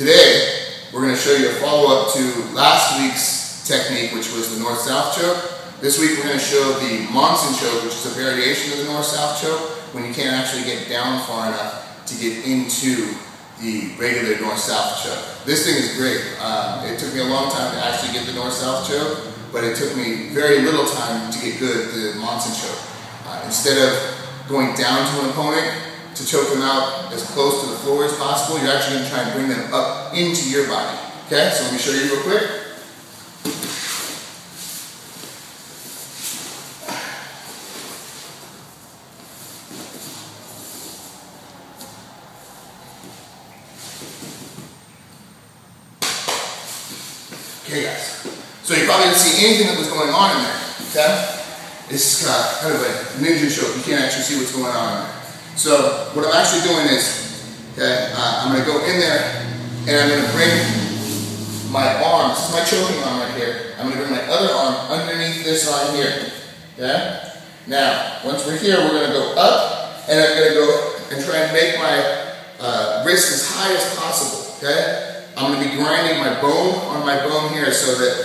Today, we're going to show you a follow-up to last week's technique, which was the north-south choke. This week, we're going to show the Monson choke, which is a variation of the north-south choke, when you can't actually get down far enough to get into the regular north-south choke. This thing is great. It took me a long time to actually get the north-south choke, but it took me very little time to get good at the Monson choke. Instead of going down to an opponent to choke them out as close to the floor as possible, you're actually going to try and bring them up into your body. Okay, so let me show you real quick. Okay guys, so you probably didn't see anything that was going on in there, okay? It's kind of a ninja choke. You can't actually see what's going on in there. So what I'm actually doing is, okay, I'm going to go in there and I'm going to bring my arm, this is my choking arm right here, I'm going to bring my other arm underneath this arm here, okay? Now, once we're here, we're going to go up and I'm going to go and try and make my wrist as high as possible, okay? I'm going to be grinding my bone on my bone here so that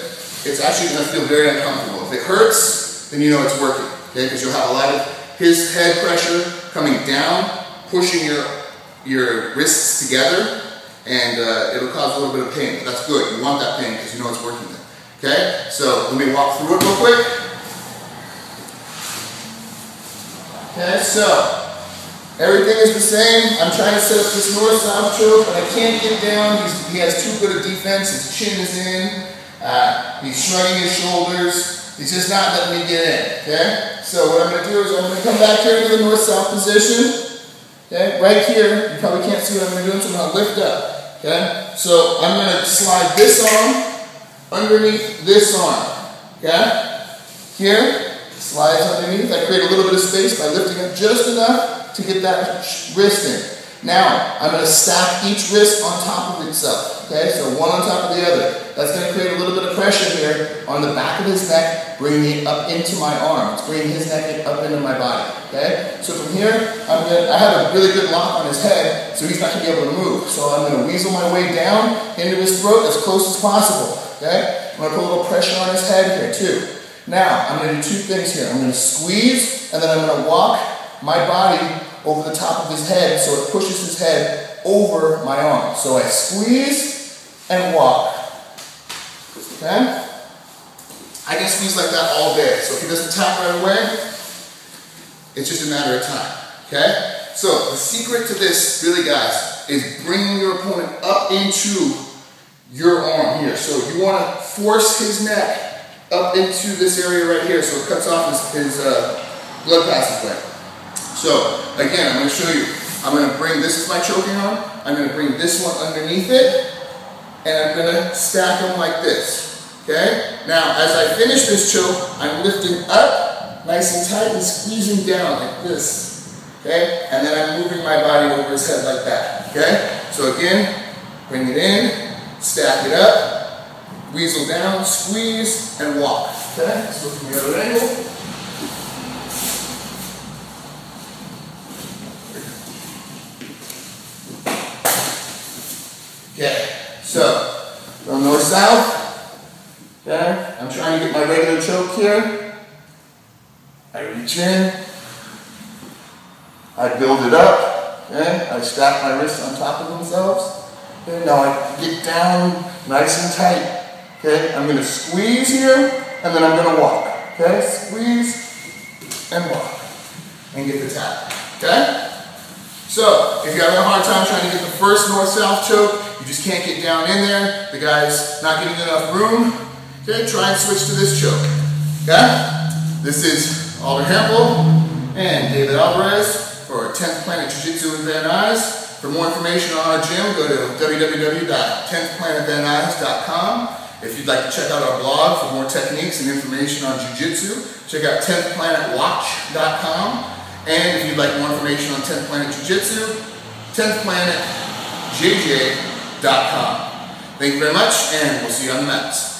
it's actually going to feel very uncomfortable. If it hurts, then you know it's working, okay? Because you'll have a lot of his head pressure coming down, pushing your wrists together, and it'll cause a little bit of pain. But that's good. You want that pain because you know it's working then. Okay? So let me walk through it real quick. Okay, so everything is the same. I'm trying to set up this north-south choke, but I can't get down. He has too good a defense. His chin is in. He's shrugging his shoulders. He's just not letting me get in, okay? So what I'm going to do is I'm going to come back here to the north-south position, okay? Right here, you probably can't see what I'm going to do, so I'm going to lift up, okay? So I'm going to slide this arm underneath this arm, okay? Here, slides underneath. I create a little bit of space by lifting up just enough to get that wrist in. Now, I'm going to stack each wrist on top of itself, okay? So one on top of the other. That's going to create a little bit of pressure here on the back of his neck, bringing it up into my arm. It's bringing his neck up into my body, okay? So from here, I have a really good lock on his head, so he's not going to be able to move. So I'm going to weasel my way down into his throat as close as possible, okay? I'm going to put a little pressure on his head here too. Now, I'm going to do two things here. I'm going to squeeze, and then I'm going to walk my body over the top of his head so it pushes his head over my arm. So I squeeze and walk. Okay? I can squeeze like that all day. So if he doesn't tap right away, it's just a matter of time. Okay? So the secret to this, really guys, is bringing your opponent up into your arm here. So you want to force his neck up into this area right here so it cuts off his blood passageway. So again, I'm going to show you. I'm going to bring, this is my choking arm. I'm going to bring this one underneath it, and I'm going to stack them like this. Okay? Now, as I finish this choke, I'm lifting up nice and tight and squeezing down like this. Okay? And then I'm moving my body over his head like that. Okay? So again, bring it in, stack it up, weasel down, squeeze, and walk. Okay? Let's look from the other angle. Okay, so from north-south, okay, I'm trying to get my regular choke here. I reach in, I build it up, okay, I stack my wrists on top of themselves, okay, now I get down nice and tight, okay, I'm going to squeeze here, and then I'm going to walk, okay, squeeze and walk, and get the tap, okay? So, if you're having a hard time trying to get the first north-south choke, you just can't get down in there, the guy's not getting enough room, okay, try and switch to this choke, okay? This is Alder Hampel and David Alvarez for 10th Planet Jiu-Jitsu in Van Nuys. For more information on our gym, go to www.10thplanetvannuys.com. If you'd like to check out our blog for more techniques and information on Jiu-Jitsu, check out 10thplanetwatch.com. And if you'd like more information on 10th Planet Jiu-Jitsu, 10thplanetjj.com. Thank you very much, and we'll see you on the mats.